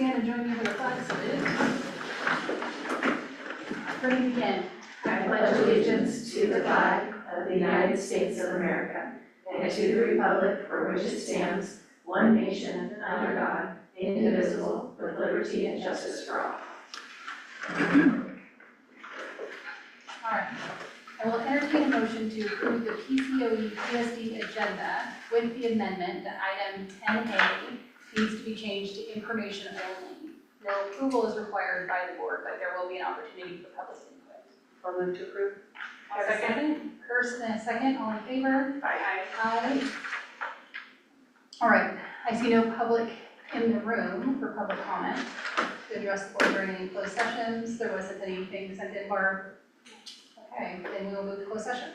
stand and join me for the flag salute. Ready to begin. I pledge allegiance to the flag of the United States of America and to the republic for which it stands, one nation, under God, indivisible, with liberty and justice for all. All right. I will entertain a motion to approve the PCOE PUSD agenda with the amendment that item 10A needs to be changed to information only. No approval is required by the board, but there will be an opportunity for public input. I'll move to approve. Second. First and a second, all in favor? Aye. Aye. All right, I see no public in the room for public comment to address the board during any closed sessions. There wasn't anything sent in, Barb. Okay, then we will move to closed session.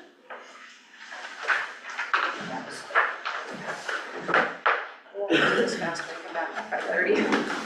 We'll do this fast, we'll come back at 5:30.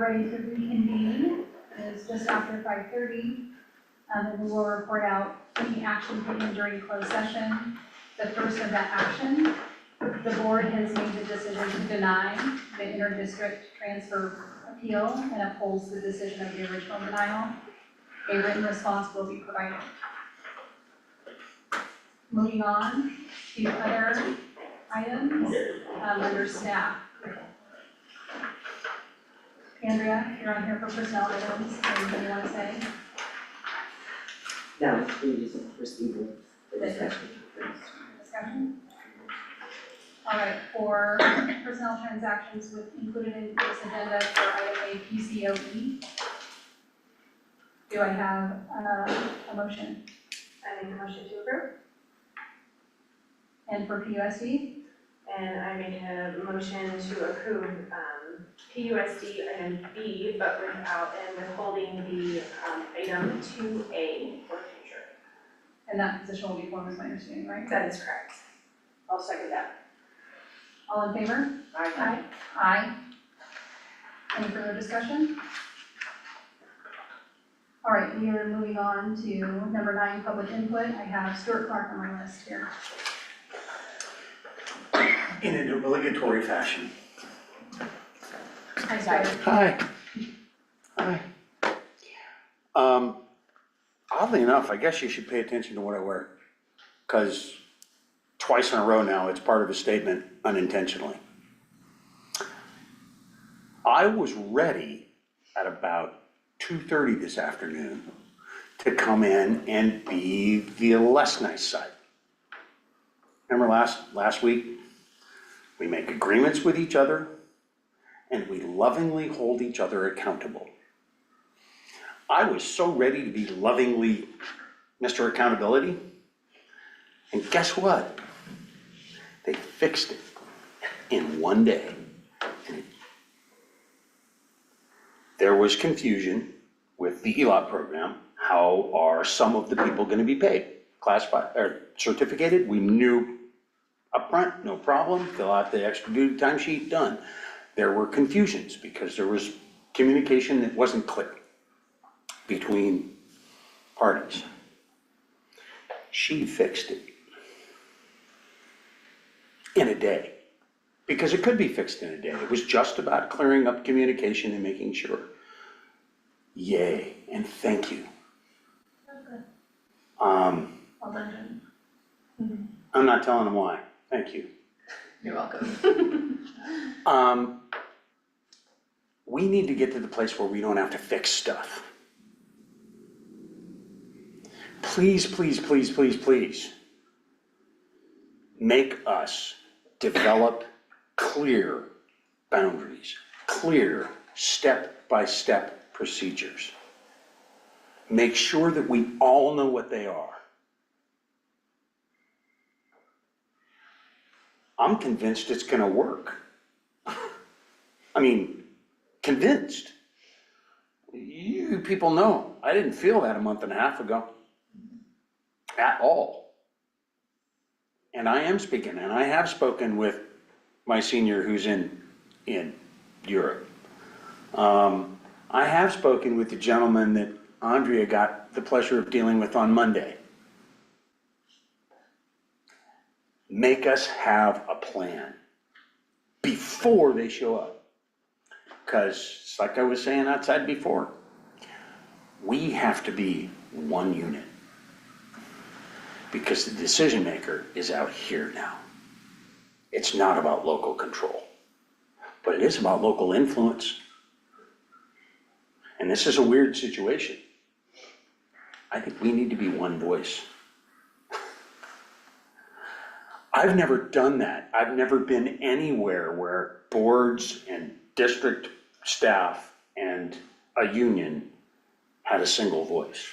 ready to reconvene. It is just after 5:30. And we will report out any action taken during closed session. The first of that action, the board has made the decision to deny the inter-district transfer appeal and upholds the decision of the original denial. A written response will be provided. Moving on to other items under staff. Andrea, you're on here for personnel items. Anything you want to say? No, we just proceed with the discussion. Discussion? All right, for personnel transactions included in this agenda for item A, PCOE. Do I have a motion? I make a motion to approve. And for PUSD? And I make a motion to approve PUSD item B, but without and withholding the item 2A for future. And that position will be formed, is my understanding, right? That is correct. I'll second that. All in favor? Aye. Aye. Any further discussion? All right, we are moving on to number 9, public input. I have Stuart Clark on my list here. In an obligatory fashion. Hi, Stuart. Hi. Hi. Oddly enough, I guess you should pay attention to what I wear. Because twice in a row now, it's part of a statement unintentionally. I was ready at about 2:30 this afternoon to come in and be the less nice side. Remember last week? We make agreements with each other and we lovingly hold each other accountable. I was so ready to be lovingly Mr. Accountability. And guess what? They fixed it in one day. There was confusion with the ELOT program. How are some of the people going to be paid? Classified or certificated? We knew upfront, no problem, fill out the extra duty timesheet, done. There were confusions because there was communication that wasn't clear between parties. She fixed it in a day, because it could be fixed in a day. It was just about clearing up communication and making sure. Yay, and thank you. Well done. I'm not telling them why, thank you. You're welcome. We need to get to the place where we don't have to fix stuff. Please, please, please, please, please. Make us develop clear boundaries, clear step-by-step procedures. Make sure that we all know what they are. I'm convinced it's gonna work. I mean, convinced. You people know, I didn't feel that a month and a half ago. At all. And I am speaking, and I have spoken with my senior who's in Europe. I have spoken with the gentleman that Andrea got the pleasure of dealing with on Monday. Make us have a plan before they show up. Because, it's like I was saying outside before, we have to be one unit. Because the decision maker is out here now. It's not about local control, but it is about local influence. And this is a weird situation. I think we need to be one voice. I've never done that. I've never been anywhere where boards and district staff and a union had a single voice.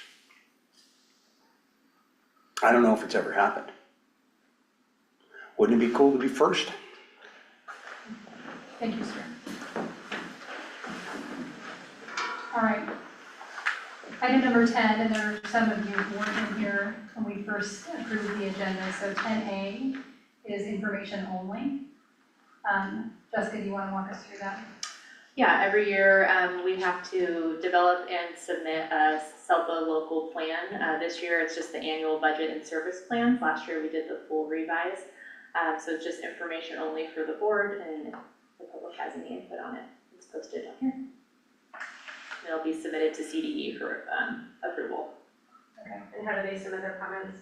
I don't know if it's ever happened. Wouldn't it be cool to be first? Thank you, sir. All right. Item number 10, and there are some of you who weren't in here when we first approved the agenda. So 10A is information only. Jessica, do you want to walk us through that? Yeah, every year, we have to develop and submit a SELPA local plan. This year, it's just the annual budget and service plans. Last year, we did the full revise. So it's just information only for the board, and if the public has any input on it, it's posted on here. It'll be submitted to CDE for, approval. Okay. And how do they submit their comments?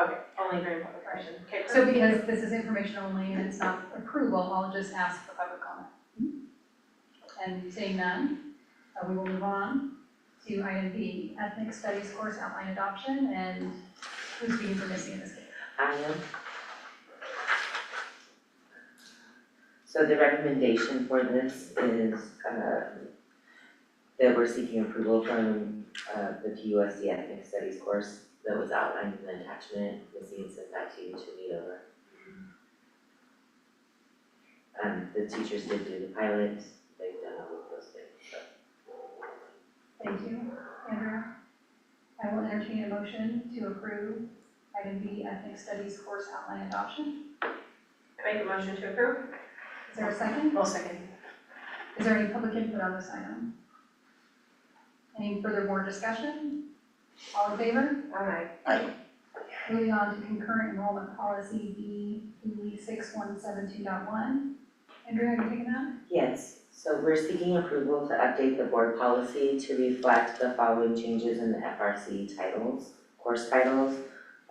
Okay, only during public question. Okay, So because this is information only and it's not approval, I'll just ask for public comment. And seeing none, we will move on to item B, ethnic studies course outline adoption, and who's speaking for Missy in this case? I am. So the recommendation for this is, that we're seeking approval from, the PUSD ethnic studies course that was outlined in the attachment. Missy had sent that to you to read over. The teachers did do the pilot, they've done all of those things, so. Thank you, Andrea. I will entertain a motion to approve item B, ethnic studies course outline adoption. I make a motion to approve. Is there a second? I'll second. Is there any public input on this item? Any further board discussion? All in favor? Aye. Moving on to concurrent enrollment policy B 6172.1. Andrea, are you taking that? Yes, so we're seeking approval to update the board policy to reflect the following changes in the FRC titles, course titles.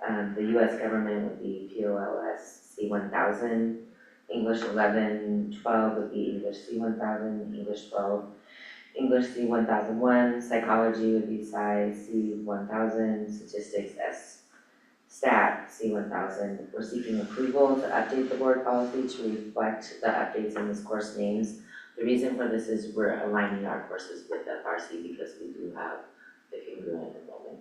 The US government would be POLS C1000, English 11-12 would be English C1000, English 12, English C1001, psychology would be Sci C1000, statistics Stat C1000. We're seeking approval to update the board policy to reflect the updates in this course names. The reason for this is we're aligning our courses with FRC because we do have the congruent enrollment.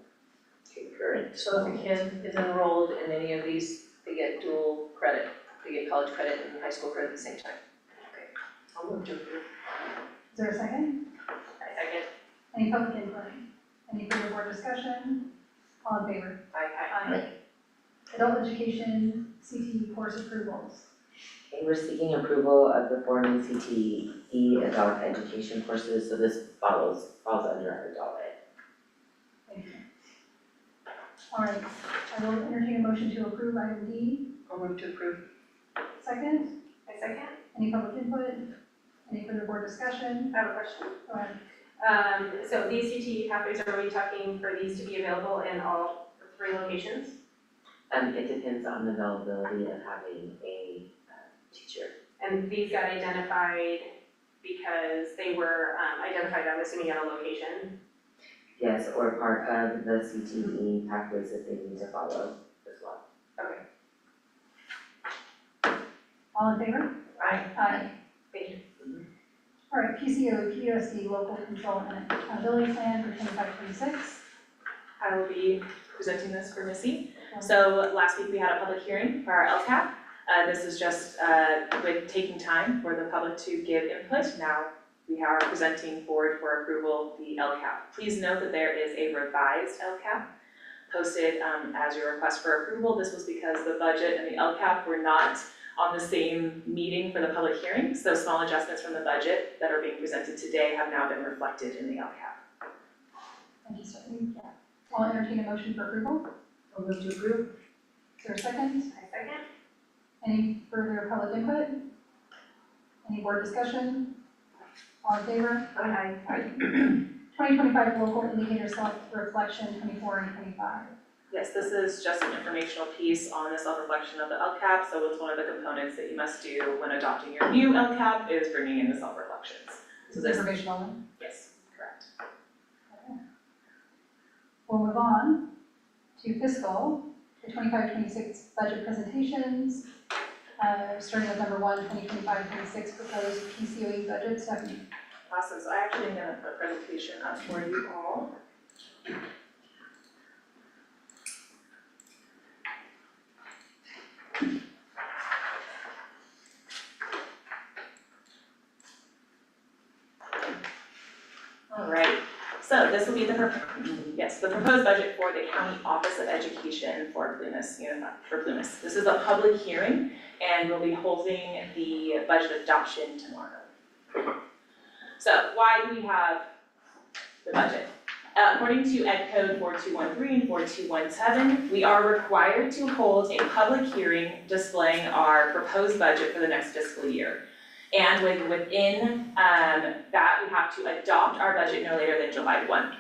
Concurrent. So if a kid is enrolled in any of these, they get dual credit, they get college credit and high school credit at the same time. Okay, I'll move to approve. Is there a second? I second. Any public input? Any further board discussion? All in favor? Aye. Adult education CTE course approvals. Okay, we're seeking approval of the 4 new CTE adult education courses, so this falls under our adult ed. Thank you. All right, I will entertain a motion to approve item D. I'll move to approve. Second, I second. any public input? Any further board discussion? I have a question. Go ahead. So these CTE pathways, are we talking for these to be available in all 3 locations? It depends on the availability of having a teacher. And these got identified because they were identified, I'm assuming, at a location. Yes, or part of the CTE pathways that they need to follow as well. Okay. All in favor? Aye. Aye. Thank you. All right, PCOE, PUSD, local control and accountability plan for 25-26. I will be presenting this for Missy. So last week we had a public hearing for our LCAP. This is just with taking time for the public to give input. Now we are presenting forward for approval the LCAP. Please note that there is a revised LCAP posted as your request for approval. This was because the budget and the LCAP were not on the same meeting for the public hearing. So small adjustments from the budget that are being presented today have now been reflected in the LCAP. Thank you, Stephanie. I'll entertain a motion for approval. I'll move to approve. Is there a second? I second. Any further public input? Any board discussion? All in favor? Aye. 2025 local indicator self-reflection 24 and 25. Yes, this is just an informational piece on the self-reflection of the LCAP, so it's one of the components that you must do when adopting your new LCAP is bringing in the self-reflections. This is informational one. Yes, correct. We'll move on to fiscal, the 25-26 budget presentations. Starting with number 1, 2025-26 proposed PCOE budget. Stephanie. Awesome, so I actually am gonna put a presentation up for you all. All right, so this will be the proposed budget for the County Office of Education for Plumas, for Plumas. This is a public hearing, and we'll be holding the budget adoption tomorrow. So why do we have the budget? According to Ed Code 4213 and 4217, we are required to hold a public hearing displaying our proposed budget for the next fiscal year. And within that, we have to adopt our budget no later than July 1.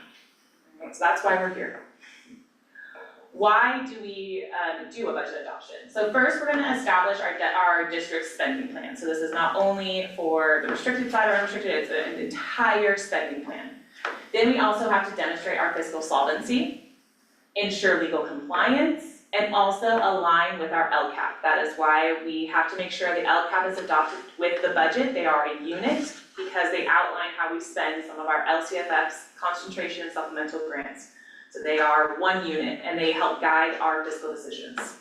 Okay, so that's why we're here. Why do we do a budget adoption? So first, we're gonna establish our district spending plan. So this is not only for the restricted side or unrestricted, it's an entire spending plan. Then we also have to demonstrate our fiscal solvency, ensure legal compliance, and also align with our LCAP. That is why we have to make sure the LCAP is adopted with the budget. They are a unit because they outline how we spend some of our LCFF's concentration and supplemental grants. So they are one unit and they help guide our fiscal decisions.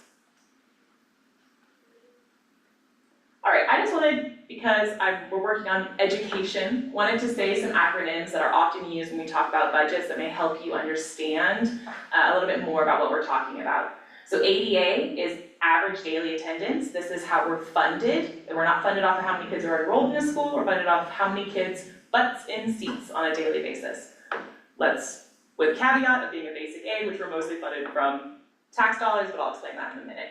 All right, I just wanted, because we're working on education, wanted to say some acronyms that are often used when we talk about budgets that may help you understand a little bit more about what we're talking about. So ADA is average daily attendance. This is how we're funded. We're not funded off of how many kids are enrolled in a school, we're funded off of how many kids butts in seats on a daily basis. With caveat of being a basic aid, which we're mostly funded from tax dollars, but I'll explain that in a minute.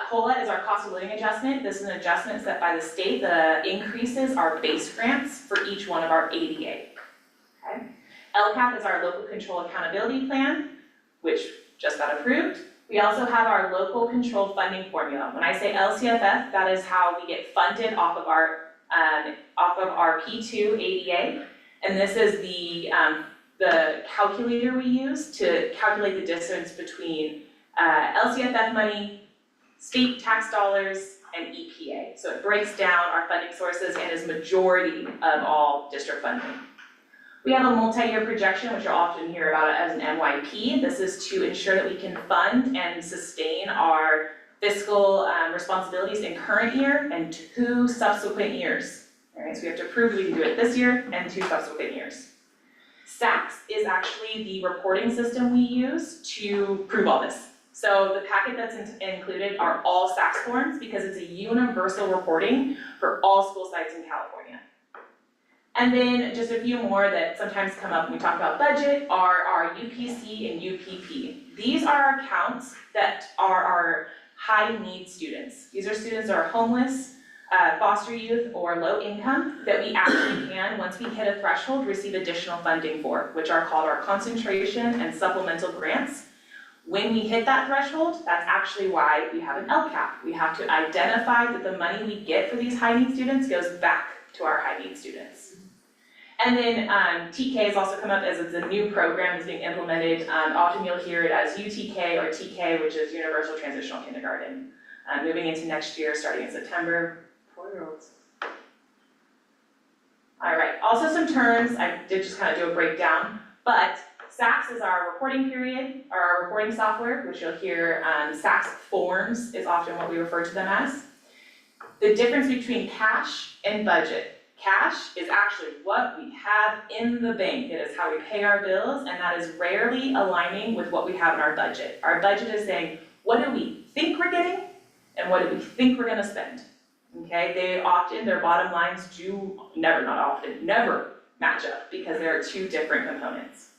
COLA is our cost of living adjustment. This is an adjustment set by the state that increases our base grants for each one of our ADA. Okay. LCAP is our local control accountability plan, which just got approved. We also have our local control funding formula. When I say LCFF, that is how we get funded off of our P2 ADA, and this is the calculator we use to calculate the distance between LCFF money, state tax dollars, and EPA. So it breaks down our funding sources and is majority of all district funding. We have a multi-year projection, which you'll often hear about it as an MYP. This is to ensure that we can fund and sustain our fiscal responsibilities in current year and 2 subsequent years. All right, so we have to prove we can do it this year and 2 subsequent years. SACS is actually the reporting system we use to prove all this. So the packet that's included are all SACS forms because it's a universal reporting for all school sites in California. And then just a few more that sometimes come up when we talk about budget are our UPC and UPP. These are our accounts that are our high need students. These are students that are homeless, foster youth, or low income that we actually can, once we hit a threshold, receive additional funding for, which are called our concentration and supplemental grants. When we hit that threshold, that's actually why we have an LCAP. We have to identify that the money we get for these high need students goes back to our high need students. And then TK has also come up as it's a new program that's being implemented. Often you'll hear it as UTK or TK, which is Universal Transitional Kindergarten. Moving into next year, starting in September, 4-year-olds. All right, also some terms, I did just kind of do a breakdown, but SACS is our reporting period, or our reporting software, which you'll hear SACS forms is often what we refer to them as. The difference between cash and budget. Cash is actually what we have in the bank. It is how we pay our bills, and that is rarely aligning with what we have in our budget. Our budget is saying, what do we think we're getting, and what do we think we're gonna spend? Okay, their bottom lines never match up because there are 2 different components.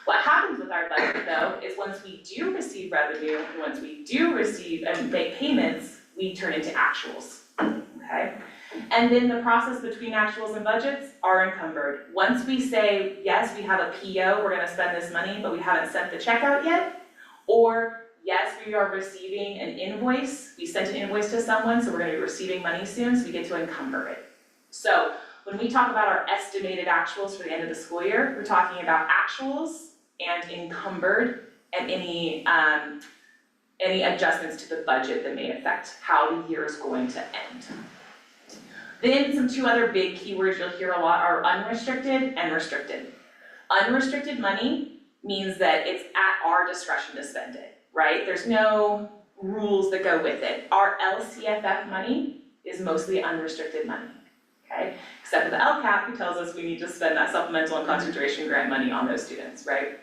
What happens with our budget though is once we do receive revenue, and once we do receive and make payments, we turn into actuals, okay? And then the process between actuals and budgets are encumbered. Once we say, yes, we have a PO, we're gonna spend this money, but we haven't sent the check out yet, or yes, we are receiving an invoice, we sent an invoice to someone, so we're gonna be receiving money soon, so we get to encumber it. So when we talk about our estimated actuals for the end of the school year, we're talking about actuals and encumbered and any adjustments to the budget that may affect how the year is going to end. Then 2 other big keywords you'll hear a lot are unrestricted and restricted. Unrestricted money means that it's at our discretion to spend it, right? There's no rules that go with it. Our LCFF money is mostly unrestricted money, okay? Except for the LCAP, who tells us we need to spend that supplemental and concentration grant money on those students, right?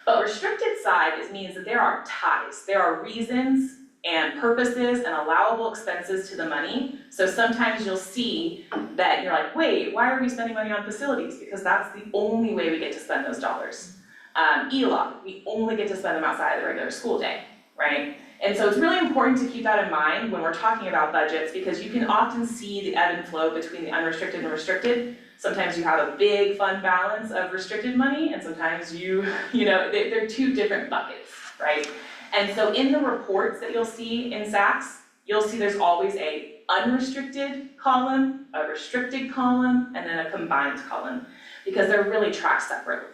But restricted side means that there are ties, there are reasons and purposes and allowable expenses to the money. So sometimes you'll see that you're like, wait, why are we spending money on facilities? Because that's the only way we get to spend those dollars. ELOC, we only get to spend them outside of the regular school day, right? And so it's really important to keep that in mind when we're talking about budgets, because you can often see the ebb and flow between the unrestricted and restricted. Sometimes you have a big fund balance of restricted money, and sometimes they're two different buckets, right? And so in the reports that you'll see in SACS, you'll see there's always a unrestricted column, a restricted column, and then a combined column, because they're really tracked separately.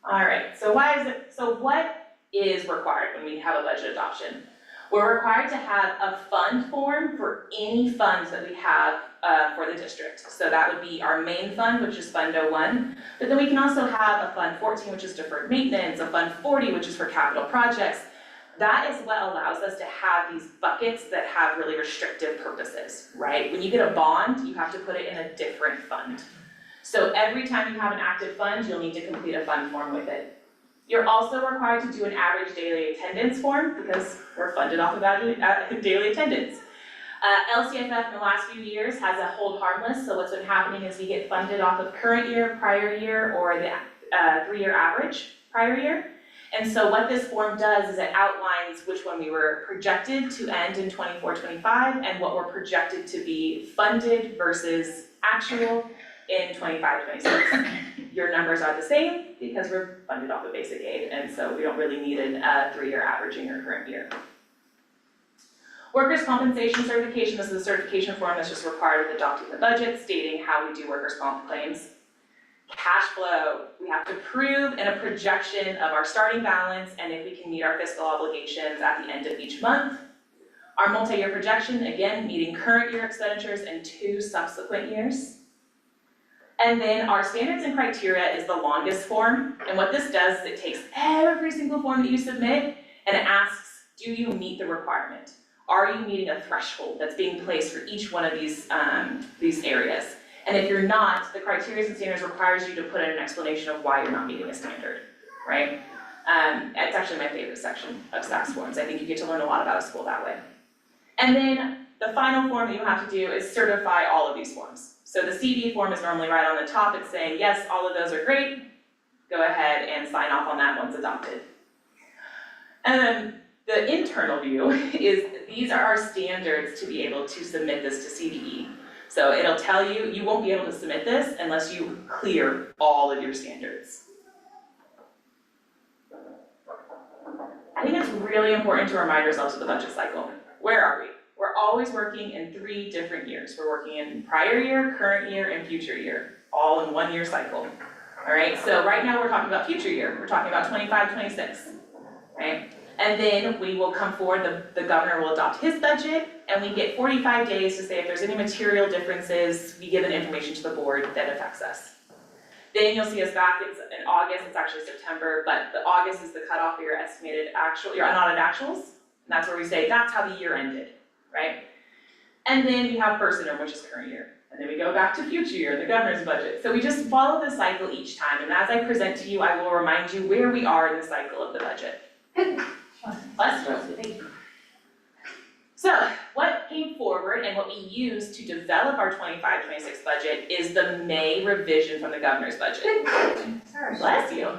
All right, so what is required when we have a budget adoption? We're required to have a fund form for any funds that we have for the district. So that would be our main fund, which is Fund 01, but then we can also have a Fund 14, which is deferred maintenance, a Fund 40, which is for capital projects. That is what allows us to have these buckets that have really restrictive purposes, right? When you get a bond, you have to put it in a different fund. So every time you have an active fund, you'll need to complete a fund form with it. You're also required to do an average daily attendance form because we're funded off of daily attendance. LCFF in the last few years has a hold harmless, so what's been happening is we get funded off of current year, prior year, or the 3-year average prior year. And so what this form does is it outlines which one we were projected to end in 24-25 and what we're projected to be funded versus actual in 25-26. Your numbers are the same because we're funded off of basic aid, and so we don't really need a 3-year averaging or current year. Workers' compensation certification, this is a certification form that's just required with adopting the budget, stating how we do workers' comp claims. Cash flow, we have to prove in a projection of our starting balance and if we can meet our fiscal obligations at the end of each month. Our multi-year projection, again, meeting current year expenditures and 2 subsequent years. And then our standards and criteria is the longest form, and what this does is it takes every single form that you submit and it asks, do you meet the requirement? Are you meeting a threshold that's being placed for each one of these areas? And if you're not, the criteria and standards requires you to put in an explanation of why you're not meeting a standard, right? It's actually my favorite section of SACS forms. I think you get to learn a lot about a school that way. And then the final form that you have to do is certify all of these forms. So the CD form is normally right on the top. It's saying, yes, all of those are great. Go ahead and sign off on that once adopted. And then the internal view is these are our standards to be able to submit this to CDE. So it'll tell you, you won't be able to submit this unless you clear all of your standards. I think it's really important to remind ourselves of the budget cycle. Where are we? We're always working in 3 different years. We're working in prior year, current year, and future year, all in 1-year cycle. All right, so right now we're talking about future year. We're talking about 25-26, right? And then we will come forward, the governor will adopt his budget, and we get 45 days to say if there's any material differences, we give an information to the board that affects us. Then you'll see us back in August, it's actually September, but the August is the cutoff for your estimated your unaudited actuals, and that's where we say that's how the year ended, right? And then we have first interim, which is current year. And then we go back to future year, the governor's budget. So we just follow the cycle each time, and as I present to you, I will remind you where we are in the cycle of the budget. Bless you. Thank you. So what came forward and what we used to develop our 25-26 budget is the May revision from the governor's budget. Bless you.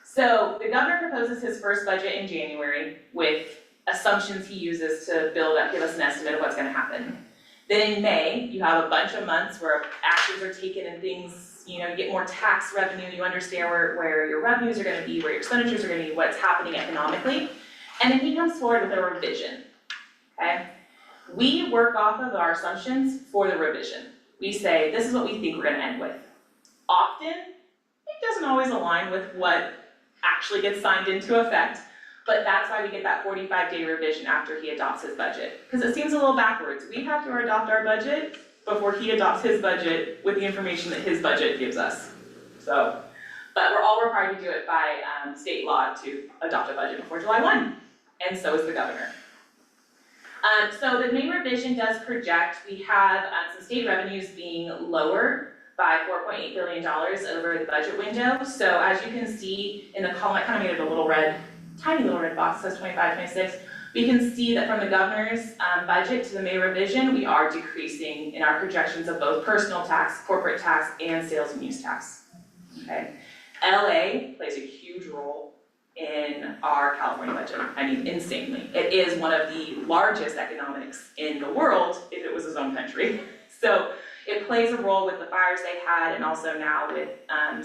So the governor proposes his first budget in January with assumptions he uses to give us an estimate of what's gonna happen. Then in May, you have a bunch of months where actions are taken and things, you get more tax revenue, you understand where your revenues are gonna be, where your expenditures are gonna be, what's happening economically. And then he comes forward with a revision, okay? We work off of our assumptions for the revision. We say, this is what we think we're gonna end with. Often, it doesn't always align with what actually gets signed into effect, but that's why we get that 45-day revision after he adopts his budget. Because it seems a little backwards. We have to adopt our budget before he adopts his budget with the information that his budget gives us. So, but we're all required to do it by state law to adopt a budget before July 1, and so is the governor. So the main revision does project, we have some state revenues being lower by $4.8 billion over the budget window. So as you can see in the column, I kind of made it a little red, tiny little red box, says 25, 26. We can see that from the governor's budget to the May revision, we are decreasing in our projections of both personal tax, corporate tax, and sales and use tax. Okay, LA plays a huge role in our California budget. I mean, insanely. It is one of the largest economics in the world if it was its own country. So it plays a role with the fires they had, and also now with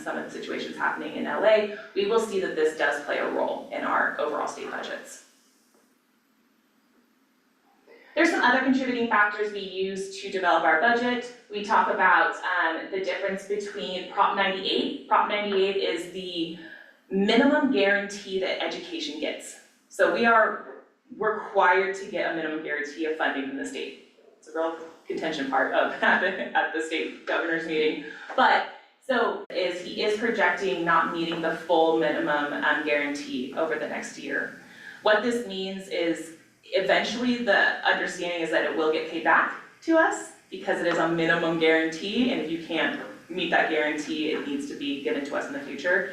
some of the situations happening in LA. We will see that this does play a role in our overall state budgets. There's some other contributing factors we use to develop our budget. We talk about the difference between Prop 98. Prop 98 is the minimum guarantee that education gets. So we are required to get a minimum guarantee of funding from the state. It's a real contention part of at the state governor's meeting. But so he is projecting not meeting the full minimum guarantee over the next year. What this means is eventually the understanding is that it will get paid back to us because it is a minimum guarantee, and if you can't meet that guarantee, it needs to be given to us in the future.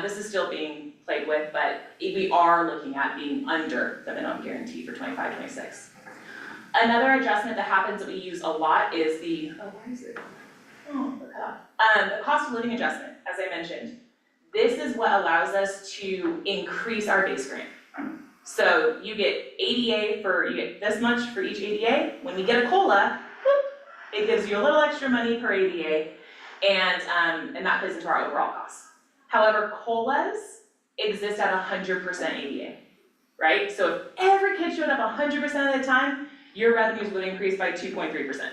This is still being played with, but we are looking at being under the minimum guarantee for 25-26. Another adjustment that happens that we use a lot is the, the cost of living adjustment, as I mentioned. This is what allows us to increase our base grant. So you get ADA you get this much for each ADA. When we get a COLA, whoop, it gives you a little extra money per ADA, and that plays into our overall costs. However, COLAs exist at 100% ADA, right? So if every kid showed up 100% of the time, your revenues would increase by 2.3%.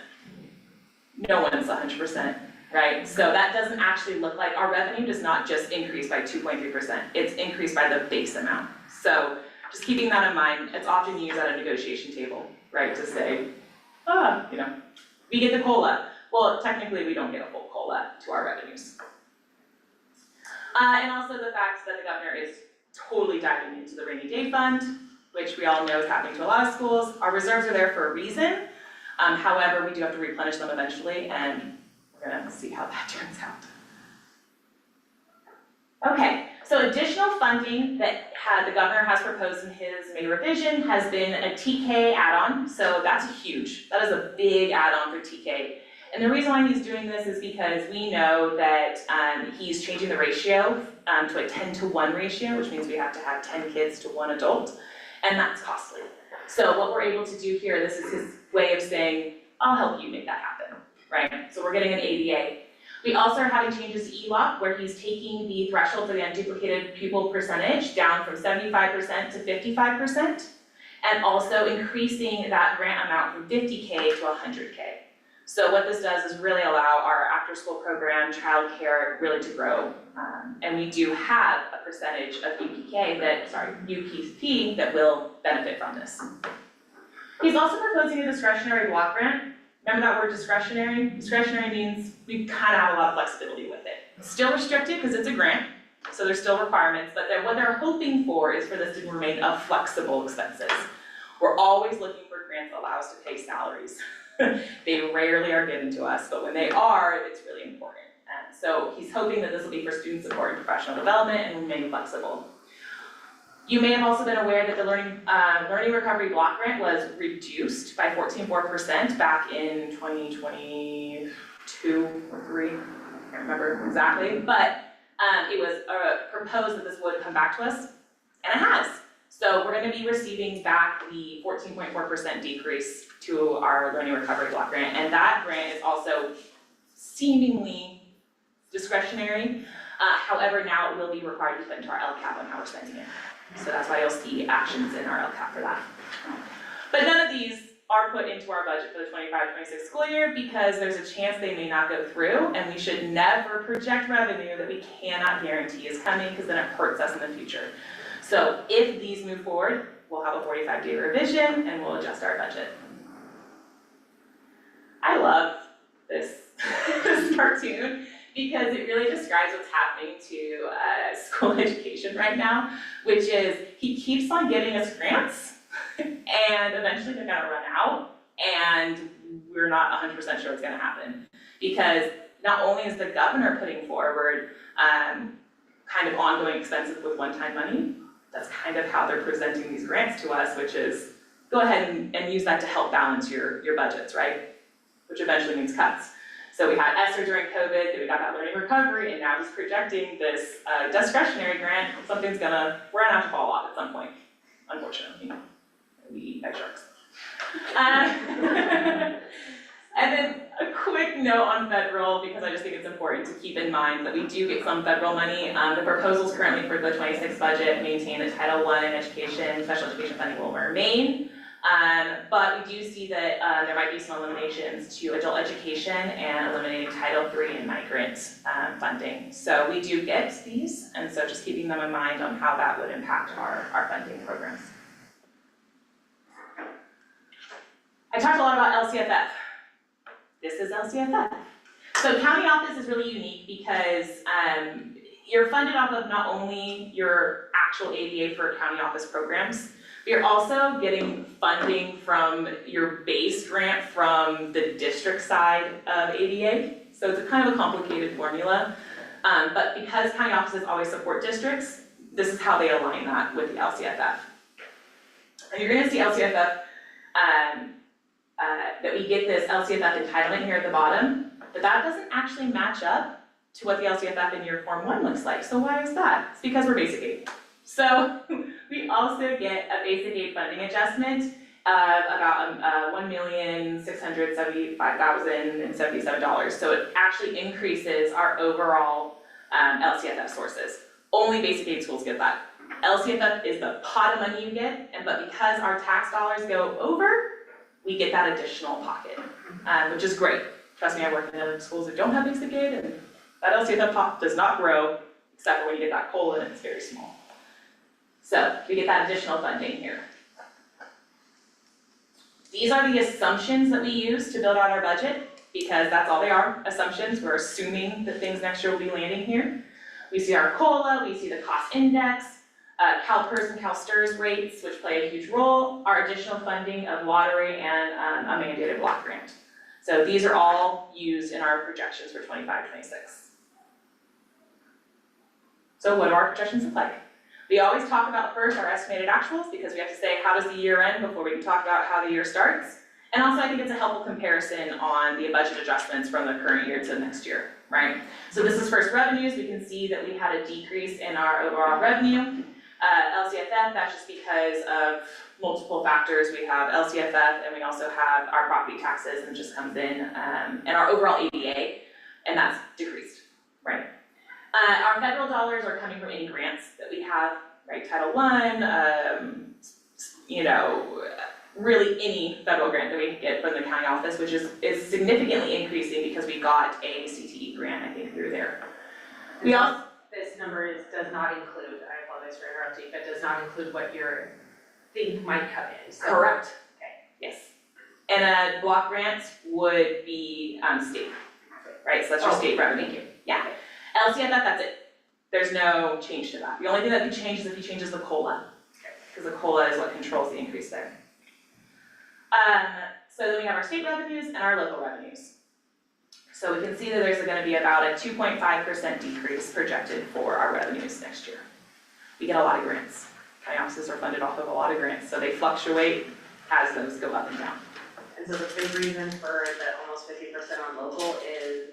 No one's 100%, right? So that doesn't actually look like, our revenue does not just increase by 2.3%, it's increased by the base amount. So just keeping that in mind, it's often used at a negotiation table, right? To say, we get the COLA. Well, technically we don't get a full COLA to our revenues. And also the fact that the governor is totally diving into the rainy day fund, which we all know is happening to a lot of schools. Our reserves are there for a reason. However, we do have to replenish them eventually, and we're gonna see how that turns out. Okay, so additional funding that the governor has proposed in his May revision has been a TK add-on. So that's huge. That is a big add-on for TK. And the reason why he's doing this is because we know that he's changing the ratio to a 10-to-1 ratio, which means we have to have 10 kids to 1 adult, and that's costly. So what we're able to do here, this is his way of saying, I'll help you make that happen, right? So we're getting an ADA. We also are having changes to ELOP, where he's taking the threshold for the unduplicated pupil percentage down from 75% to 55%, and also increasing that grant amount from 50K to 100K. So what this does is really allow our after-school program, childcare, really to grow. And we do have a percentage of UPP that will benefit from this. He's also proposing a discretionary block grant. Remember that word discretionary? Discretionary means we kind of have a lot of flexibility with it. It's still restricted because it's a grant, so there's still requirements, but what they're hoping for is for this to remain a flexible expenses. We're always looking for grants that allow us to pay salaries. They rarely are given to us, but when they are, it's really important. And so he's hoping that this will be for student support and professional development and remain flexible. You may have also been aware that the Learning Recovery Block Grant was reduced by 14.4% back in 2022 or 3, I can't remember exactly, but it was proposed that this would come back to us, and it has. So we're going to be receiving back the 14.4% decrease to our Learning Recovery Block Grant, and that grant is also seemingly discretionary. However, now it will be required to be put into our LCAP on how we're spending it. So that's why you'll see actions in our LCAP for that. But none of these are put into our budget for the 25-26 school year because there's a chance they may not go through, and we should never project revenue that we cannot guarantee is coming because then it hurts us in the future. So if these move forward, we'll have a 45-day revision and we'll adjust our budget. I love this, this cartoon because it really describes what's happening to school education right now, which is he keeps on giving us grants And eventually they're gonna run out, and we're not 100% sure what's gonna happen. Because not only is the governor putting forward kind of ongoing expenses with one-time money, that's kind of how they're presenting these grants to us, which is go ahead and use that to help balance your budgets, right? Which eventually means cuts. So we had ESSER during COVID, then we got that learning recovery, and now he's projecting this discretionary grant, we're gonna have to fall off at some point, unfortunately. We eat like sharks. And then a quick note on federal, because I just think it's important to keep in mind that we do get some federal money. The proposals currently for the 26 budget maintain that Title I education, special education funding will remain. But we do see that there might be some eliminations to adult education and eliminating Title III and migrant funding. So we do get these, and so just keeping them in mind on how that would impact our funding programs. I talked a lot about LCFF. This is LCFF. So county office is really unique because you're funded off of not only your actual ABA for county office programs, but you're also getting funding from your base grant from the district side of ABA. So it's a kind of a complicated formula. But because county offices always support districts, this is how they align that with the LCFF. And you're gonna see LCFF that we get this LCFF entitlement here at the bottom, but that doesn't actually match up to what the LCFF in your Form 1 looks like. So why is that? It's because we're basic aid. So we also get a basic aid funding adjustment of about $1,675,077. So it actually increases our overall LCFF sources. Only basic aid schools get that. LCFF is the pot of money you get, but because our tax dollars go over, we get that additional pocket, which is great. Trust me, I work in other schools that don't have basic aid, and that LCFF pot does not grow, except for when you get that COLA, and it's very small. So we get that additional funding here. These are the assumptions that we use to build out our budget, because that's all they are, assumptions. We're assuming that things next year will be landing here. We see our COLA, we see the cost index, CalPERS and CalSTRS rates, which play a huge role, our additional funding of lottery and a mandated block grant. So these are all used in our projections for 25-26. So what do our projections look like? We always talk about first our estimated actuals, because we have to say how does the year end before we can talk about how the year starts. And also I think it's a helpful comparison on the budget adjustments from the current year to next year, right? So this is first revenues. We can see that we had a decrease in our overall revenue. LCFF, that's just because of multiple factors. We have LCFF and we also have our property taxes, and it just comes in, and our overall ADA, and that's decreased, right? Our federal dollars are coming from any grants that we have, right? Title I, really any federal grant that we can get from the county office, which is significantly increasing because we got a CTE grant, I think, through there. We also, This number does not include, I apologize for interrupting, but does not include what your think might come in, so. correct. Okay. Yes. And block grants would be state, right? So that's your state revenue. Thank you. Yeah. LCFF, that's it. There's no change to that. The only thing that could change is if he changes the COLA, because the COLA is what controls the increase there. So then we have our state revenues and our local revenues. So we can see that there's gonna be about a 2.5% decrease projected for our revenues next year. We get a lot of grants. County offices are funded off of a lot of grants, so they fluctuate as those go up and down. And so the big reason for the almost 50% on local is?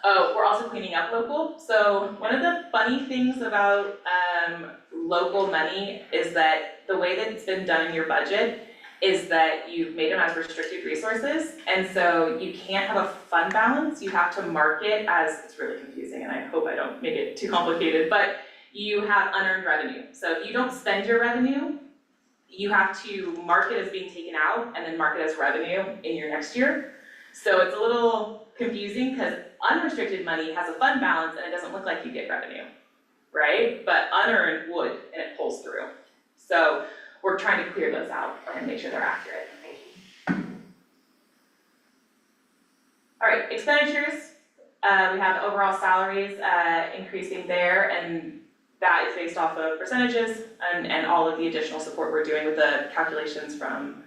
Oh, we're also cleaning up local. So one of the funny things about local money is that the way that it's been done in your budget is that you've made them as restricted resources, and so you can't have a fund balance. You have to mark it as, it's really confusing, and I hope I don't make it too complicated, but you have unearned revenue. So if you don't spend your revenue, you have to mark it as being taken out and then mark it as revenue in your next year. So it's a little confusing because unrestricted money has a fund balance and it doesn't look like you get revenue, right? But unearned would, and it pulls through. So we're trying to clear those out and make sure they're accurate. Thank you. All right, expenditures. We have overall salaries increasing there, and that is based off of percentages and all of the additional support we're doing with the calculations from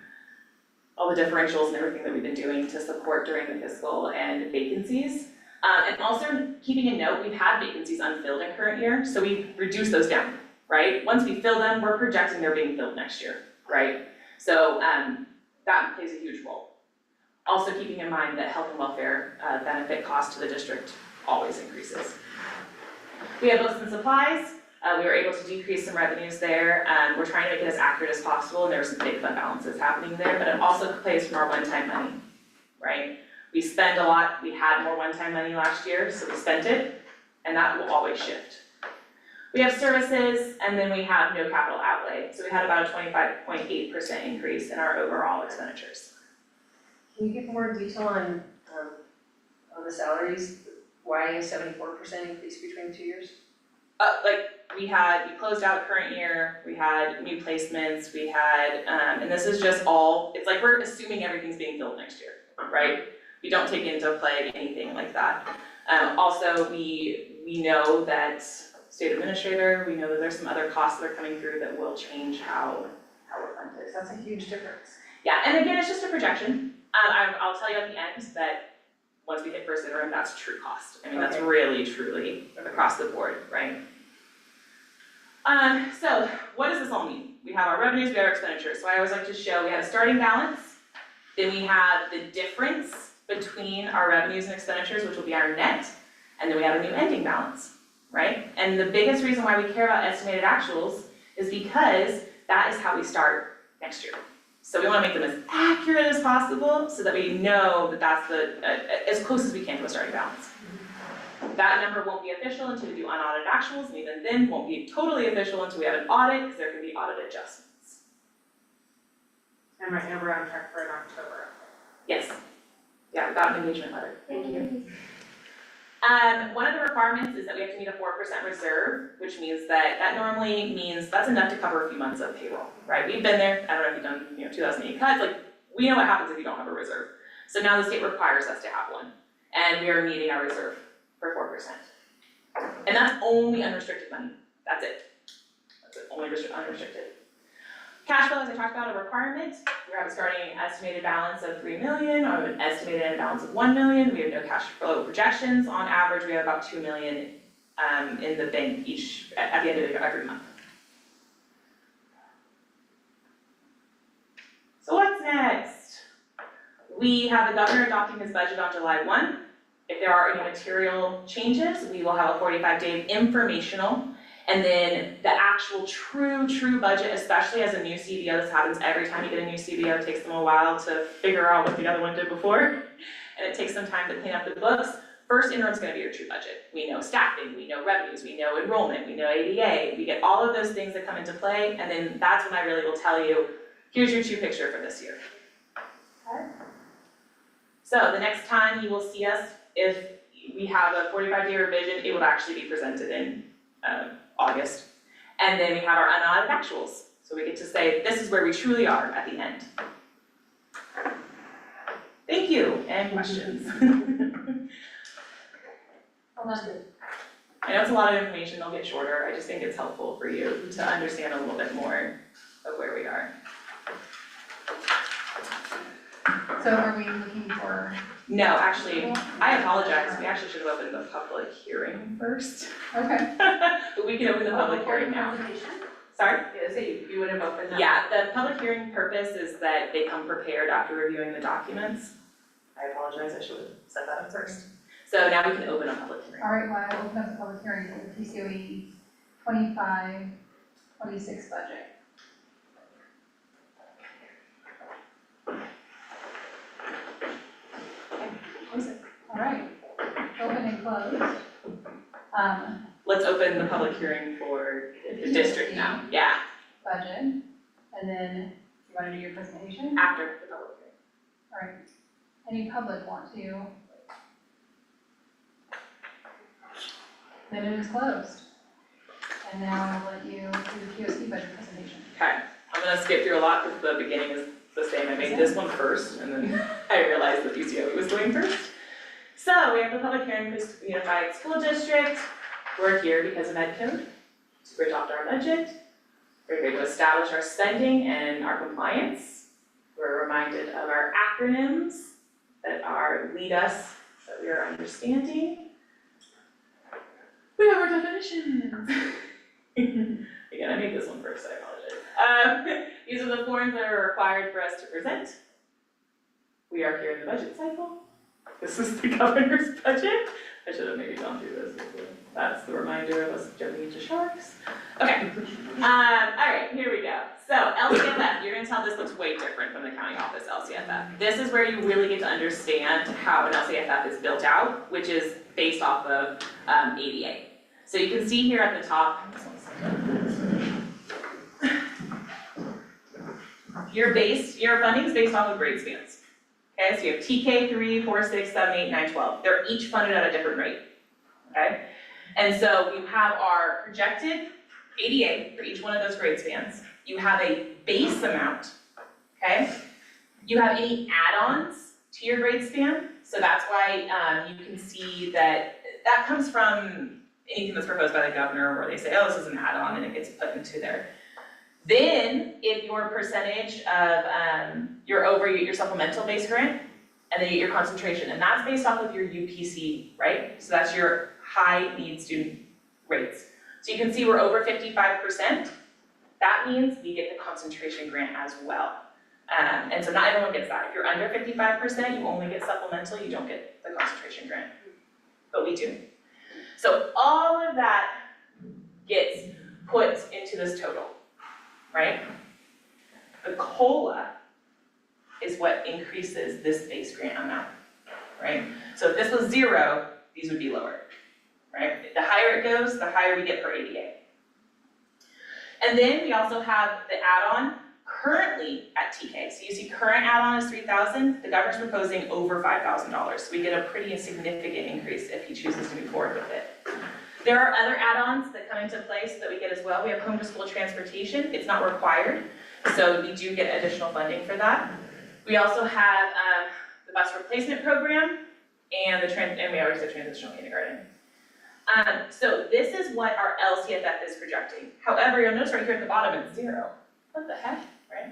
all the differentials and everything that we've been doing to support during the fiscal and vacancies. And also keeping a note, we've had vacancies unfilled in current year, so we reduce those down, right? Once we fill them, we're projecting they're being filled next year, right? So that plays a huge role. Also keeping in mind that health and welfare benefit cost to the district always increases. We have books and supplies. We were able to decrease some revenues there. We're trying to make it as accurate as possible, and there were some big fund balances happening there, but it also plays from our one-time money, right? We spend a lot, we had more one-time money last year, so we spent it, and that will always shift. We have services, and then we have no capital outlay, so we had about a 25.8% increase in our overall expenditures. Can you give more detail on the salaries? Why a 74% increase between the 2 years? We closed out current year, we had new placements, we had, and this is just all, it's like we're assuming everything's being filled next year, right? We don't take into play anything like that. Also, we know that state administrator, we know that there's some other costs that are coming through that will change how we're funded. That's a huge difference. Yeah, and again, it's just a projection. I'll tell you at the end that once we hit first interim, that's true cost. I mean, that's really, truly across the board, right? So what does this all mean? We have our revenues, we have our expenditures. So I always like to show we have a starting balance, then we have the difference between our revenues and expenditures, which will be our net, and then we have a new ending balance, right? And the biggest reason why we care about estimated actuals is because that is how we start next year. So we wanna make them as accurate as possible so that we know that that's as close as we can to a starting balance. That number won't be official until we do unaudited actuals, and even then won't be totally official until we have an audit, because there can be audit adjustments. And right now we're on track for an October. Yes. Yeah, we got an engagement letter. Thank you. One of the requirements is that we have to meet a 4% reserve, which means that normally means that's enough to cover a few months of payroll, right? We've been there, I don't know if you've done, 2008 cuts, we know what happens if you don't have a reserve. So now the state requires us to have one, and we are meeting our reserve for 4%. And that's only unrestricted money, that's it. That's it, only unrestricted. Cash flow, as I talked about, a requirement. We have a starting estimated balance of 3 million, or an estimated balance of 1 million. We have no cash flow projections. On average, we have about 2 million in the bank at the end of every month. So what's next? We have the governor adopting his budget on July 1. If there are any material changes, we will have a 45-day informational. And then the actual true budget, especially as a new CBO, this happens every time you get a new CBO, it takes them a while to figure out what the other one did before. And it takes some time to clean up the books. First interim is gonna be your true budget. We know staffing, we know revenues, we know enrollment, we know ADA, we get all of those things that come into play, and then that's when I really will tell you, here's your true picture for this year. Okay. So the next time you will see us, if we have a 45-day revision, it will actually be presented in August. And then we have our unaudited actuals. So we get to say, this is where we truly are at the end. Thank you, and questions? Well, that's good. I know it's a lot of information, they'll get shorter. I just think it's helpful for you to understand a little bit more of where we are. So are we looking for? No, actually, I apologize. We actually should have opened the public hearing first. Okay. But we can open the public hearing now. Sorry? Yeah, so you would have opened that? Yeah, the public hearing purpose is that they come prepared after reviewing the documents. I apologize, I should have said that at first. So now we can open a public hearing. All right, well, I'll open up the public hearing for the PCOE 25-26 budget. All right, open and closed. Let's open the public hearing for the district now. Yeah, Budget, and then you wanna do your presentation? after the public hearing. All right, any public want to? Then it is closed. And now I'll let you do the PUSD budget presentation. Okay, I'm gonna skip through a lot because the beginning is the same. I made this one first and then I realized that PCOE was doing first. So we have the public hearing for Unified School District. We're here because of Ed Code. to adopt our budget. We're here to establish our spending and our compliance. We're reminded of our acronyms that lead us, that we are understanding. We have our definitions. Again, I made this one first, I apologize. These are the forms that are required for us to present. We are here in the budget cycle. This is the governor's budget. I should have maybe gone through this before. That's the reminder of us jumping into sharks. Okay, alright, here we go. So LCFF, you're gonna tell this looks way different from the county office LCFF. This is where you really get to understand how an LCFF is built out, which is based off of ADA. So you can see here at the top, your funding is based off of grade spans. Okay, so you have TK 3, 4, 6, 7, 8, 9, 12. They're each funded at a different rate. Okay? And so you have our projected ADA for each one of those grade spans. You have a base amount, okay? You have any add-ons to your grade span. So that's why you can see that comes from anything that's proposed by the governor where they say, oh, this is an add-on, and it gets put into there. Then, if your percentage of, you're over your supplemental base grant, and then you get your concentration, and that's based off of your UPC, right? So that's your high need student rates. So you can see we're over 55%. That means we get the concentration grant as well. And so not everyone gets that. If you're under 55%, you only get supplemental, you don't get the concentration grant, but we do. So all of that gets put into this total, right? The COLA is what increases this base grant amount, right? So if this was 0, these would be lower, right? The higher it goes, the higher we get per ADA. And then we also have the add-on currently at TK. So you see current add-on is $3,000, the governor's proposing over $5,000. So we get a pretty significant increase if he chooses to move forward with it. There are other add-ons that come into place that we get as well. We have home to school transportation, it's not required, so we do get additional funding for that. We also have the bus replacement program and we already said transitional kindergarten. So this is what our LCFF is projecting. However, you'll notice right here at the bottom it's 0. What the heck, right?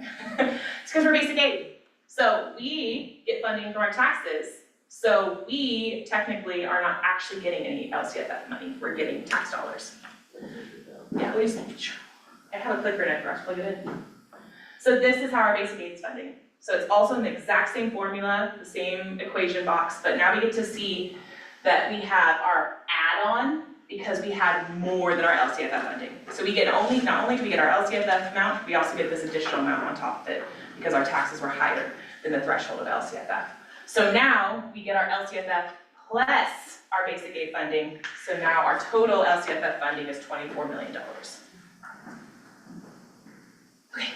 It's because we're basic aid. So we get funding from our taxes. So we technically are not actually getting any LCFF money. We're getting tax dollars. Yeah, we just I have a clicker and I forgot to plug it in. So this is how our basic aid is funding. So it's also in the exact same formula, the same equation box, but now we get to see that we have our add-on because we had more than our LCFF funding. So we get not only do we get our LCFF amount, we also get this additional amount on top of it because our taxes were higher than the threshold of LCFF. So now we get our LCFF plus our basic aid funding. So now our total LCFF funding is $24 million. Okay.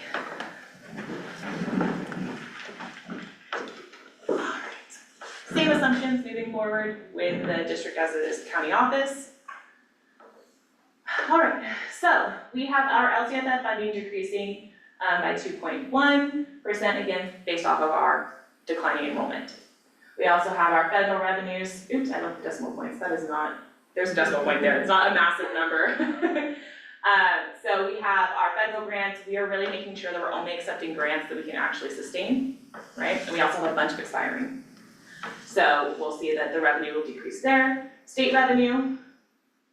Same assumptions moving forward with the district as it is county office. All right, so we have our LCFF funding decreasing by 2.1%, again, based off of our declining enrollment. We also have our federal revenues. Oops, I left the decimal points. That is not, there's a decimal point there. It's not a massive number. So we have our federal grants. We are really making sure that we're only accepting grants that we can actually sustain, right? And we also have a bunch of expiring. So we'll see that the revenue will decrease there. State revenue,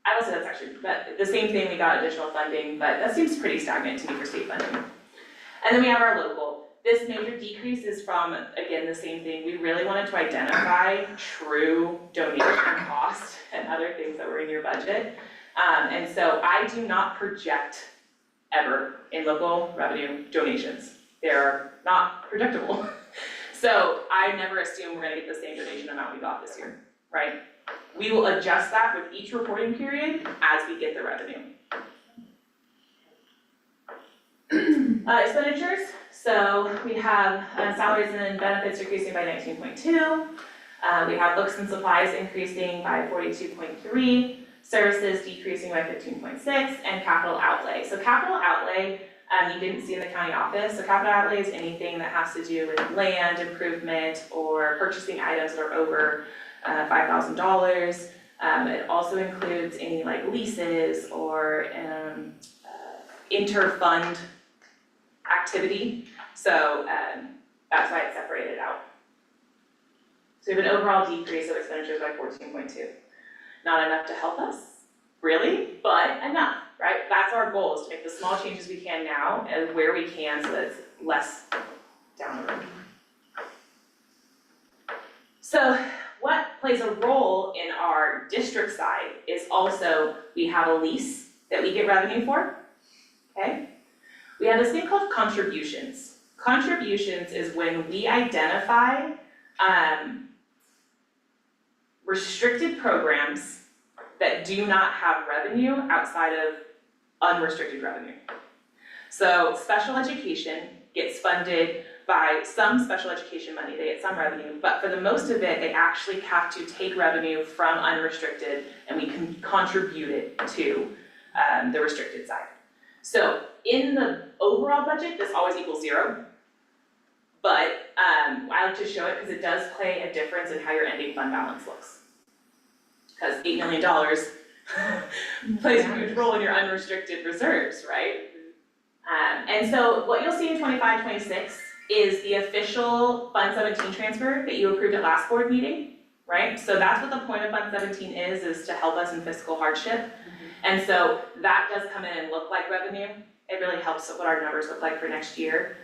I will say that's actually the same thing, we got additional funding, but that seems pretty stagnant to me for state funding. And then we have our local. This major decrease is from, again, the same thing. We really wanted to identify true donation costs and other things that were in your budget. And so I do not project ever in local revenue donations. They're not projectable. So I never assume we're gonna get the same donation amount we got this year, right? We will adjust that with each reporting period as we get the revenue. Expenditures, so we have salaries and benefits decreasing by 19.2. We have books and supplies increasing by 42.3, services decreasing by 15.6, and capital outlay. So capital outlay, you didn't see in the county office. So capital outlay is anything that has to do with land improvement or purchasing items that are over $5,000. It also includes any like leases or inter-fund activity, so that's why it's separated out. So we have an overall decrease of expenditures by 14.2. Not enough to help us, really, but enough, right? That's our goal, is to make the small changes we can now and where we can so that it's less down the road. So what plays a role in our district side is also we have a lease that we get revenue for, okay? We have this thing called contributions. Contributions is when we identify restricted programs that do not have revenue outside of unrestricted revenue. So special education gets funded by some special education money, they get some revenue, but for the most of it, they actually have to take revenue from unrestricted and we can contribute it to the restricted side. So in the overall budget, this always equals 0. But I like to show it because it does play a difference in how your ending fund balance looks. Because $8 million plays a huge role in your unrestricted reserves, right? And so what you'll see in 25-26 is the official Fund 17 transfer that you approved at last board meeting, right? So that's what the point of Fund 17 is to help us in fiscal hardship. And so that does come in and look like revenue. It really helps with what our numbers look like for next year.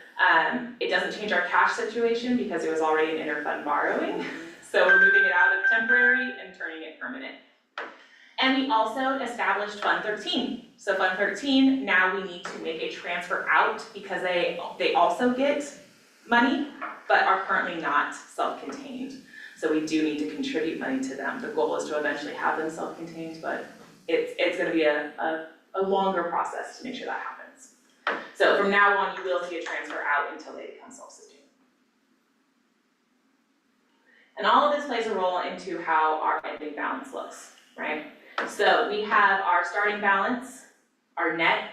It doesn't change our cash situation because it was already an interfund borrowing. So we're moving it out of temporary and turning it permanent. And we also established Fund 13. So Fund 13, now we need to make a transfer out because they also get money, but are currently not self-contained. So we do need to contribute money to them. The goal is to eventually have them self-contained, but it's gonna be a longer process to make sure that happens. So from now on, you will see a transfer out until they become self-sustaining. And all of this plays a role into how our ending balance looks, right? So we have our starting balance, our net,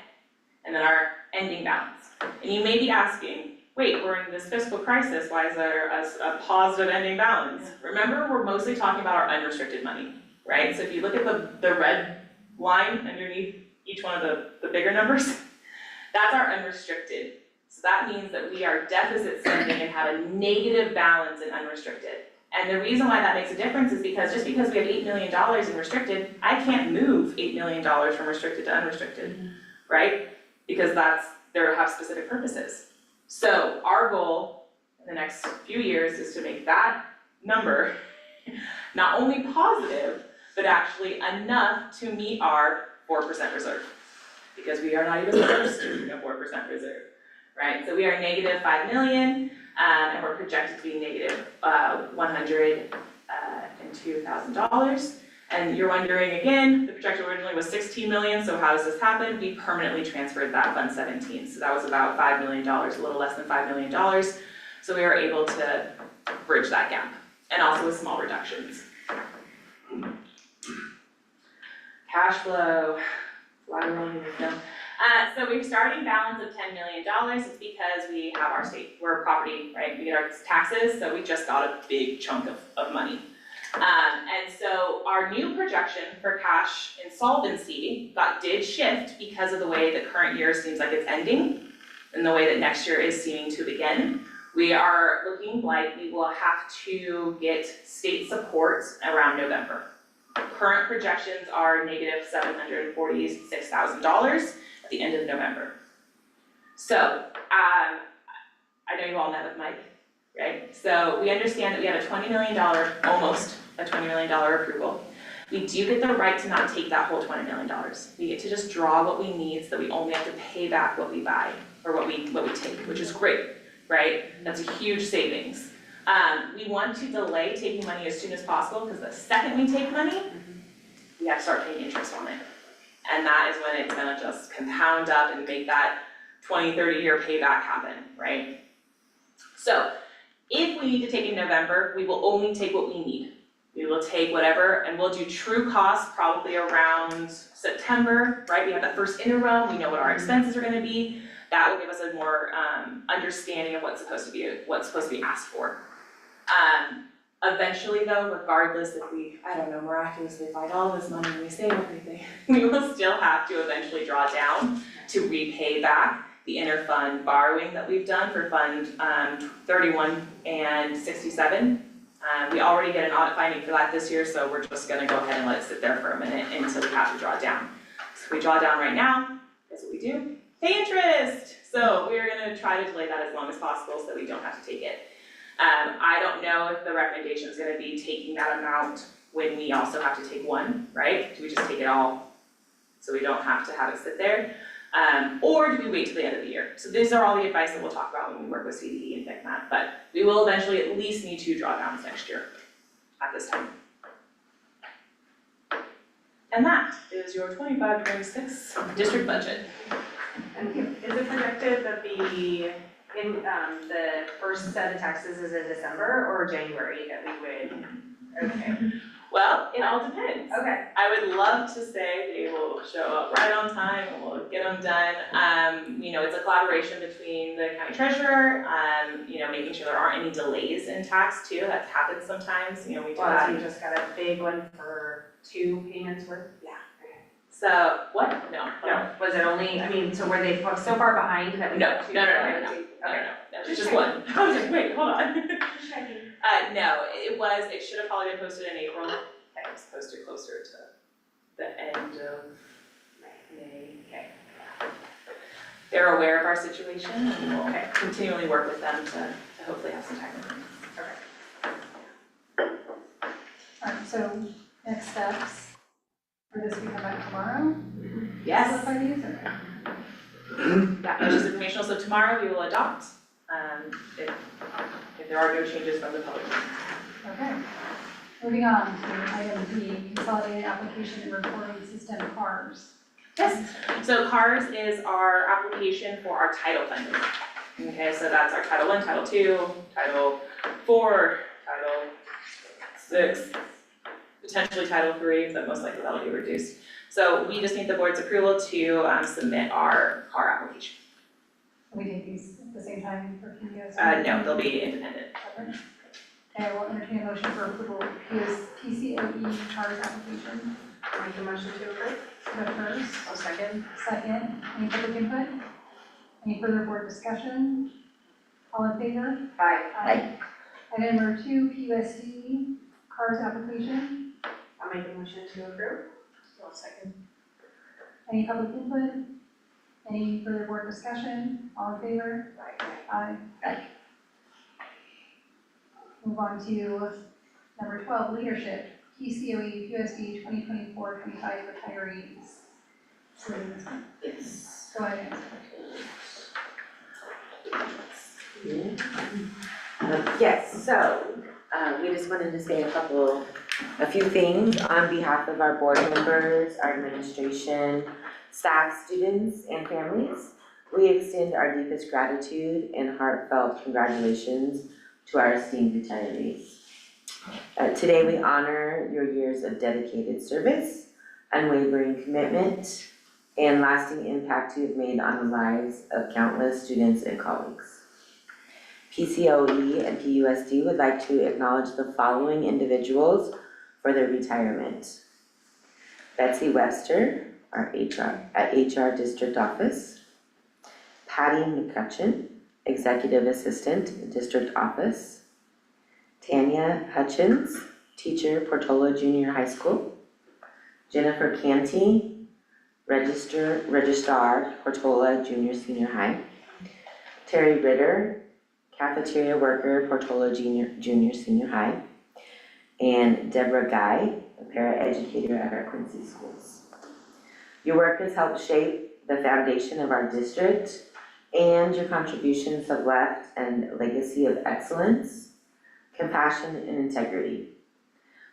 and then our ending balance. And you may be asking, wait, we're in this fiscal crisis, why is there a positive ending balance? Remember, we're mostly talking about our unrestricted money, right? So if you look at the red line underneath each one of the bigger numbers, that's our unrestricted. So that means that we are deficit spending and have a negative balance in unrestricted. And the reason why that makes a difference is because just because we have $8 million in restricted, I can't move $8 million from restricted to unrestricted, right? Because they have specific purposes. So our goal in the next few years is to make that number not only positive, but actually enough to meet our 4% reserve. Because we are not even close to a 4% reserve, right? So we are negative $5 million, and we're projected to be negative $102,000. And you're wondering again, the projection originally was 16 million, so how does this happen? We permanently transferred that Fund 17, so that was about $5 million, a little less than $5 million. So we were able to bridge that gap, and also with small reductions. Cash flow. So we have a starting balance of $10 million. It's because we have our we're a property, right? We get our taxes, so we just got a big chunk of money. And so our new projection for cash insolvency did shift because of the way the current year seems like it's ending and the way that next year is seeming to begin. We are looking like we will have to get state support around November. Current projections are negative $746,000 at the end of November. So, I know you all met with Mike, right? So we understand that we have a $20 million, almost a $20 million approval. We do get the right to not take that whole $20 million. We get to just draw what we need so that we only have to pay back what we buy or what we take, which is great, right? That's a huge savings. We want to delay taking money as soon as possible because the second we take money, we have to start paying interest on it. And that is when it's gonna just compound up and make that 20, 30 year payback happen, right? So if we need to take in November, we will only take what we need. We will take whatever, and we'll do true costs probably around September, right? We have that first interim, we know what our expenses are gonna be. That will give us a more understanding of what's supposed to be asked for. Eventually though, regardless if we, I don't know, miraculously find all this money and we save everything, we will still have to eventually draw down to repay back the interfund borrowing that we've done for Fund 31 and 67. We already get an audit finding for that this year, so we're just gonna go ahead and let it sit there for a minute until we have to draw down. So if we draw down right now, guess what we do? Pay interest! So we're gonna try to delay that as long as possible so that we don't have to take it. I don't know if the recommendation is gonna be taking that amount when we also have to take one, right? Do we just take it all so we don't have to have it sit there? Or do we wait till the end of the year? So these are all the advice that we'll talk about when we work with CDE and FICMAT, but we will eventually at least need 2 drawdowns next year at this time. And that is your 25-26 district budget. Is it projected that the first set of taxes is in December or January that we would, okay, Well, it all depends. okay. I would love to say they will show up right on time and we'll get them done. You know, it's a collaboration between the county treasurer, you know, making sure there aren't any delays in tax too. That happens sometimes, you know, we do Well, that. so you just got a big one for 2 payments worth? So, what? No. Was it only, I mean, so were they so far behind that we No, got 2? no, Okay. It's just one. I was like, wait, hold on. Just checking. No, it should have probably been posted in April. It was posted closer to the end of May. Okay. They're aware of our situation and we'll continually work with them to hopefully have some time. Alright, so next steps for this, we come back tomorrow? Yes. Solidify these, or? Yeah, it's just informational, so tomorrow we will adopt, if there are no changes from the public. Okay. Moving on to item B, consolidated application and reporting system CARS. Yes, so CARS is our application for our title funding. Okay, so that's our Title I, Title II, Title IV, Title VI, potentially Title III, but most likely that'll be reduced. So we just need the board's approval to submit our application. Can we take these at the same time for PUS? No, they'll be independent. Okay, I will entertain a motion for approval of PCOE CARS application. Make a motion to approve? The first, I'll second. second, any public input? Any further board discussion? All in favor? Aye. Item number 2, PUSD CARS application. I'll make a motion to approve. I'll second. Any public input? Any further board discussion? All in favor? Aye. Move on to number 12, leadership, PCOE PUSD 2024-25 retirees. So, Yes. go ahead, Nancy. Yes, so, we just wanted to say a few things on behalf of our board members, our administration, staff, students, and families. We extend our deepest gratitude and heartfelt congratulations to our esteemed retirees. Today we honor your years of dedicated service, unwavering commitment, and lasting impact you have made on the lives of countless students and colleagues. PCOE and PUSD would like to acknowledge the following individuals for their retirement. Betsy Webster, our HR District Office. Patty McCutcheon, Executive Assistant, District Office. Tanya Hutchins, Teacher, Portola Junior High School. Jennifer Canty, Registrar, Portola Junior Senior High. Terry Ritter, Cafeteria Worker, Portola Junior Senior High. And Deborah Guy, a paraeducator at our Quincy schools. Your work has helped shape the foundation of our district, and your contributions have left a legacy of excellence, compassion, and integrity.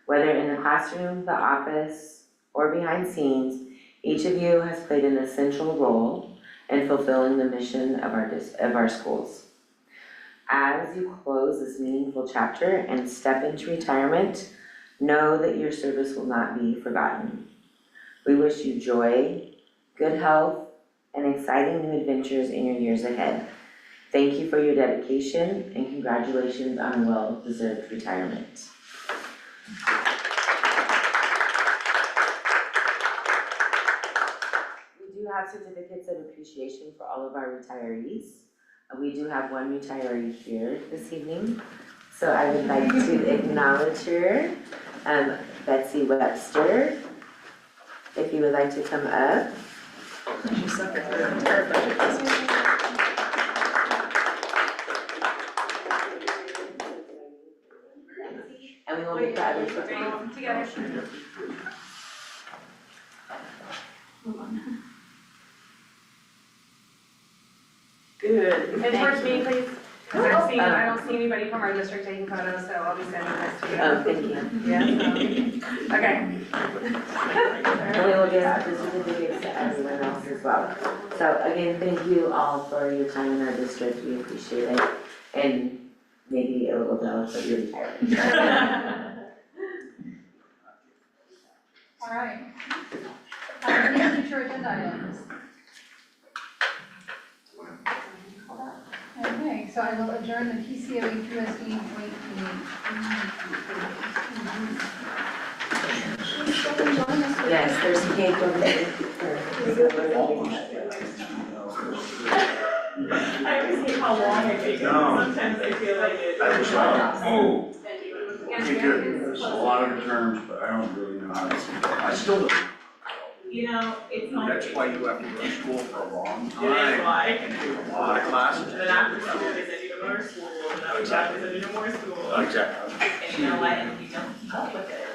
Whether in the classroom, the office, or behind scenes, each of you has played an essential role in fulfilling the mission of our schools. As you close this meaningful chapter and step into retirement, know that your service will not be forgotten. We wish you joy, good health, and exciting new adventures in your years ahead. Thank you for your dedication and congratulations on a well-deserved retirement. We do have certificates of appreciation for all of our retirees. We do have one retiree here this evening, so I would like to acknowledge her, Betsy Webster. If you would like to come up. She suffered through the entire budget process. And we will get the other certificates. Together. Good. And towards me, please, because I don't see anybody from our district taking photos, so I'll be standing next to you. Oh, thank you. Yeah, okay. And we will give the certificates to everyone else as well. So again, thank you all for your time in our district, we appreciate it. And maybe a little jealous of your retirement. All right. Any future agenda items? Okay, so I will adjourn the PCOE PUSD joint meeting. Yes, there's cake over there. I always hate how long it takes, sometimes I feel like it. I was like, oh, okay, good, there's a lot of terms, but I don't really know how to speak. I still don't. You know, it's like. That's why you have to go to school for a long time. It is why. And do a lot of classes. And then after school, they send you to more school, and then after that, they send you to more school. Exactly. And you know what, and if you don't keep up with it,